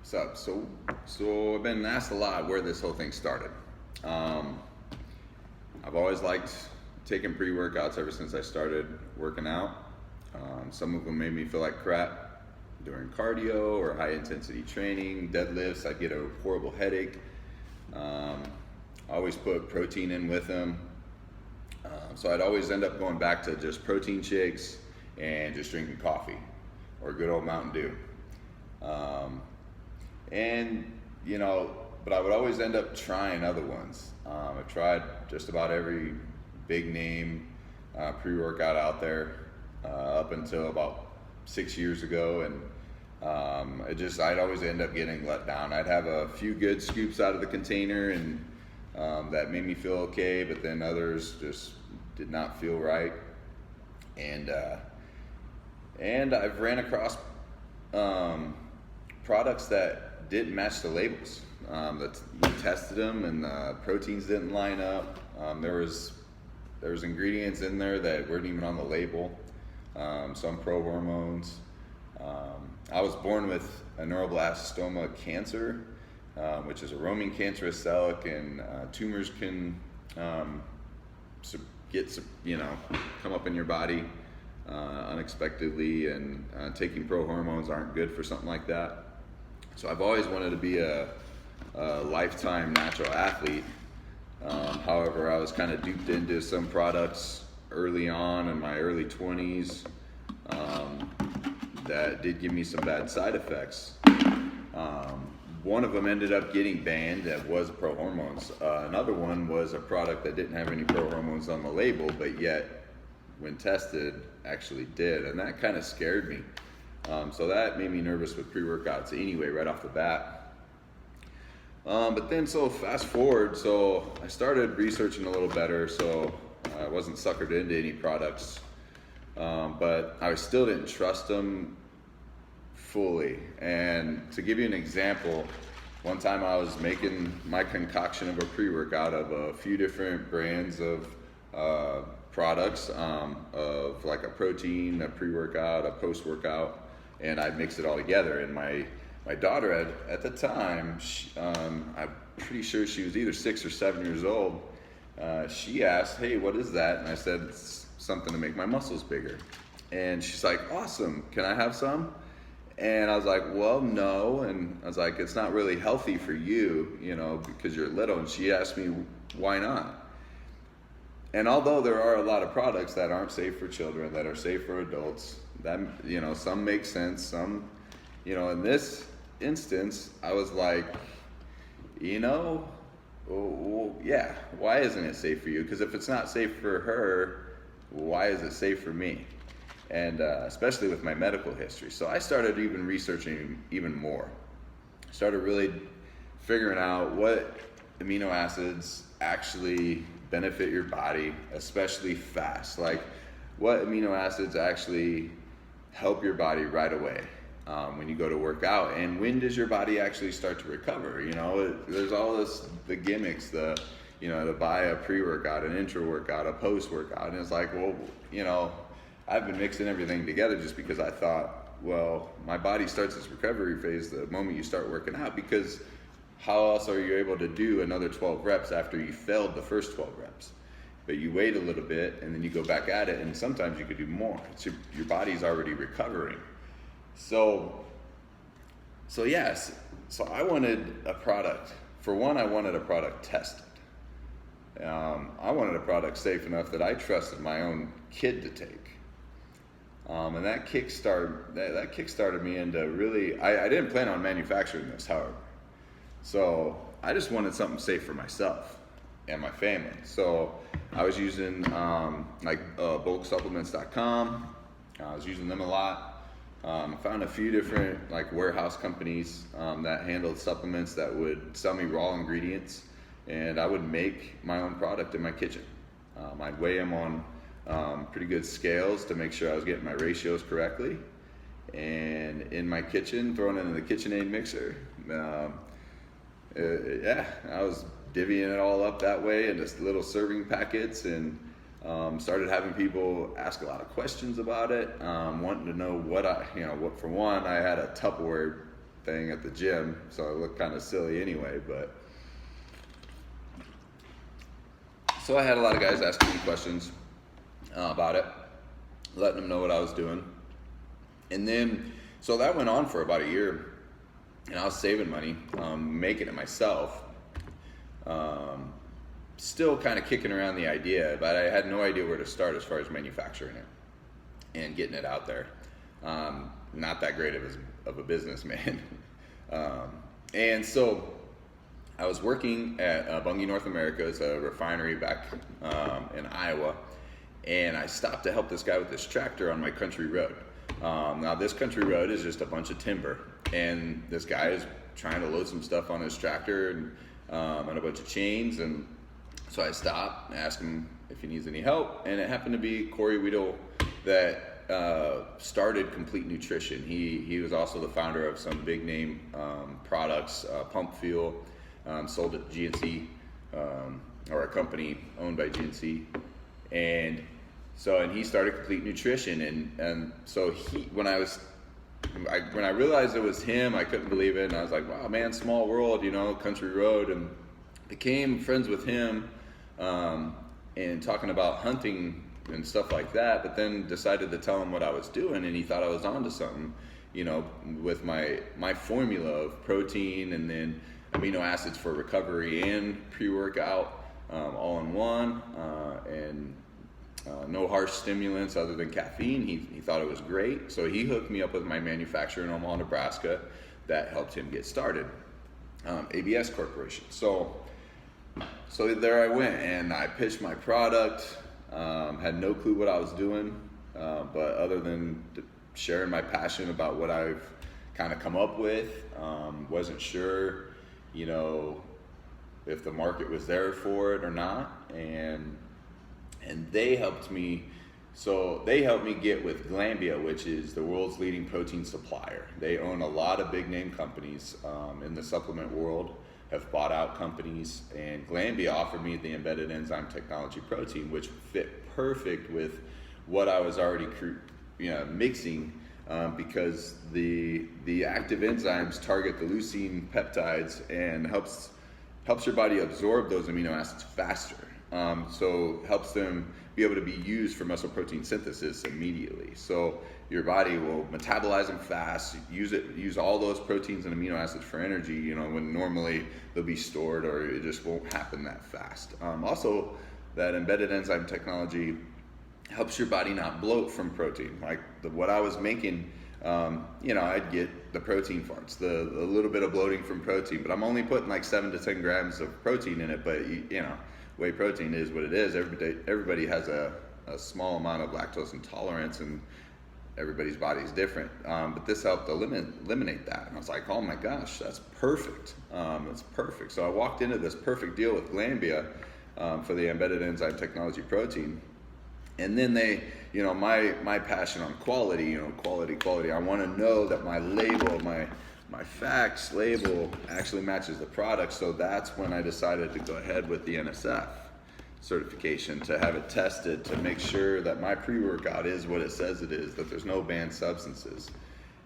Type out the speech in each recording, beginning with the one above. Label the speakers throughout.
Speaker 1: What's up? So I've been asked a lot where this whole thing started. I've always liked taking pre-workouts ever since I started working out. Some of them made me feel like crap during cardio or high intensity training, deadlifts. I'd get a horrible headache. I always put protein in with them. So I'd always end up going back to just protein shakes and just drinking coffee or good old Mountain Dew. But I would always end up trying other ones. I tried just about every big name pre-workout out there up until about 6 years ago, and I'd always end up getting let down. I'd have a few good scoops out of the container, and that made me feel okay, but then others just did not feel right. And I've ran across products that didn't match the labels. That you tested them and the proteins didn't line up. There was ingredients in there that weren't even on the label. Some pro hormones. I was born with a neuroblastoma cancer, which is a roaming cancerous cell. And tumors can come up in your body unexpectedly, and taking pro hormones aren't good for something like that. So I've always wanted to be a lifetime natural athlete. However, I was kind of duped into some products early on in my early 20s that did give me some bad side effects. One of them ended up getting banned. That was pro hormones. Another one was a product that didn't have any pro hormones on the label, but yet when tested actually did, and that kind of scared me. So that made me nervous with pre-workouts anyway, right off the bat. But then, so fast forward, so I started researching a little better, so I wasn't suckered into any products, but I still didn't trust them fully. And to give you an example, one time I was making my concoction of a pre-workout of a few different brands of products, of like a protein, a pre-workout, a post-workout, and I'd mix it all together. And my daughter at the time, I'm pretty sure she was either 6 or 7 years old. She asked, "Hey, what is that?" And I said, "It's something to make my muscles bigger." And she's like, "Awesome, can I have some?" And I was like, "Well, no." And I was like, "It's not really healthy for you, because you're little." And she asked me, "Why not?" And although there are a lot of products that aren't safe for children, that are safe for adults, that, some make sense, some, in this instance, I was like, yeah, why isn't it safe for you? Because if it's not safe for her, why is it safe for me? And especially with my medical history. So I started even researching even more. Started really figuring out what amino acids actually benefit your body, especially fast. Like, what amino acids actually help your body right away when you go to work out, and when does your body actually start to recover? There's all the gimmicks, to buy a pre-workout, an intra-workout, a post-workout, and it's like, well, I've been mixing everything together just because I thought, well, my body starts its recovery phase the moment you start working out, because how else are you able to do another 12 reps after you failed the first 12 reps? But you wait a little bit and then you go back at it, and sometimes you could do more. Your body's already recovering. So yes, so I wanted a product. For one, I wanted a product tested. I wanted a product safe enough that I trusted my own kid to take. And that kickstarted me into really, I didn't plan on manufacturing this, however. So I just wanted something safe for myself and my family. So I was using bulksupplements.com. I was using them a lot. I found a few different warehouse companies that handled supplements that would sell me raw ingredients, and I would make my own product in my kitchen. I'd weigh them on pretty good scales to make sure I was getting my ratios correctly, and in my kitchen, throwing it in the KitchenAid mixer. I was divvying it all up that way into little serving packets, and started having people ask a lot of questions about it, wanting to know what for one, I had a Tupperware thing at the gym, so I look kind of silly anyway. But so I had a lot of guys asking me questions about it, letting them know what I was doing. And then, so that went on for about a year, and I was saving money, making it myself. Still kind of kicking around the idea, but I had no idea where to start as far as manufacturing it and getting it out there. Not that great of a businessman. And so I was working at Bunge North America. It's a refinery back in Iowa. And I stopped to help this guy with this tractor on my country road. Now this country road is just a bunch of timber. And this guy is trying to load some stuff on his tractor and a bunch of chains. And so I stopped and asked him if he needs any help. And it happened to be Corey Weedle that started Complete Nutrition. He was also the founder of some big name products, Pump Fuel, sold at GNC, or a company owned by GNC. And he started Complete Nutrition. And so when I realized it was him, I couldn't believe it. And I was like, wow, man, small world, country road. And became friends with him and talking about hunting and stuff like that, but then decided to tell him what I was doing, and he thought I was onto something, with my formula of protein and then amino acids for recovery and pre-workout, all in one, and no harsh stimulants other than caffeine. He thought it was great, so he hooked me up with my manufacturer in Omaha, Nebraska, that helped him get started, ABS Corporation. So there I went, and I pitched my product. Had no clue what I was doing, but other than sharing my passion about what I've kind of come up with, wasn't sure, if the market was there for it or not, and they helped me. So they helped me get with Glanbia, which is the world's leading protein supplier. They own a lot of big name companies in the supplement world, have bought out companies, and Glanbia offered me the embedded enzyme technology protein, which fit perfect with what I was already mixing, because the active enzymes target the leucine peptides and helps your body absorb those amino acids faster. So helps them be able to be used for muscle protein synthesis immediately. So your body will metabolize them fast, use all those proteins and amino acids for energy, when normally they'll be stored, or it just won't happen that fast. Also, that embedded enzyme technology helps your body not bloat from protein. Like what I was making, I'd get the protein farts, the little bit of bloating from protein, but I'm only putting like 7 to 10 grams of protein in it. But whey protein is what it is. Everybody has a small amount of lactose intolerance, and everybody's body is different. But this helped eliminate that. And I was like, oh my gosh, that's perfect. That's perfect. So I walked into this perfect deal with Glanbia for the embedded enzyme technology protein. And then they, my passion on quality, quality. I want to know that my label, my facts label actually matches the product. So that's when I decided to go ahead with the NSF certification, to have it tested, to make sure that my pre-workout is what it says it is, that there's no banned substances.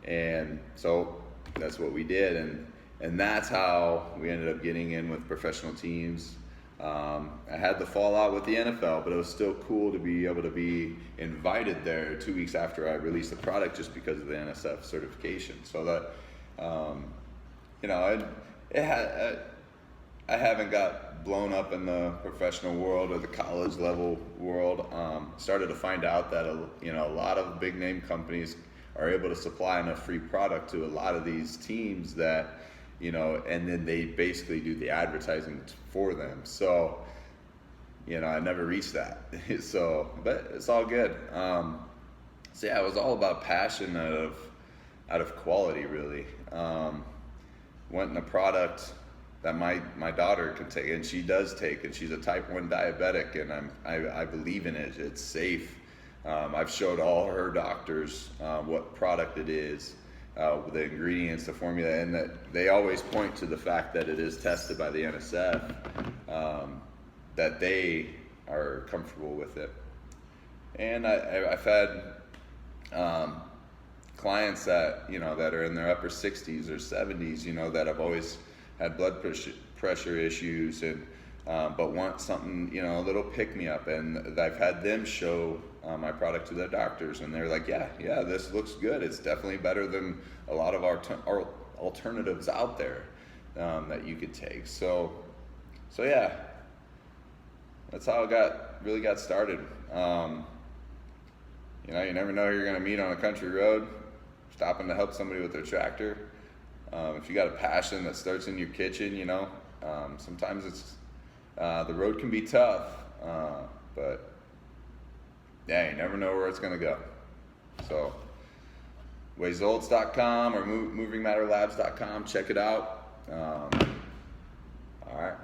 Speaker 1: And so that's what we did, and that's how we ended up getting in with professional teams. I had the fallout with the NFL, but it was still cool to be able to be invited there 2 weeks after I released the product, just because of the NSF certification. So that, I haven't got blown up in the professional world or the college level world. Started to find out that a lot of big name companies are able to supply enough free product to a lot of these teams that, and then they basically do the advertising for them. So, I never reached that. But it's all good. So yeah, it was all about passion out of quality, really. Wanting a product that my daughter can take, and she does take, and she's a type 1 diabetic, and I believe in it. It's safe. I've showed all her doctors what product it is, the ingredients, the formula, and that they always point to the fact that it is tested by the NSF, that they are comfortable with it. And I've had clients that, you know, that are in their upper 60s or 70s, you know, that have always had blood pressure issues, and but want something, you know, a little pick-me-up, and I've had them show my product to their doctors, and they're like, yeah, this looks good. It's definitely better than a lot of our alternatives out there that you could take. So yeah, that's how I really got started. You know, you never know who you're gonna meet on a country road, stopping to help somebody with their tractor. If you got a passion that starts in your kitchen, you know, sometimes it's the road can be tough, but yeah, you never know where it's gonna go. So results.com or movingmatterlabs.com, check it out. All right.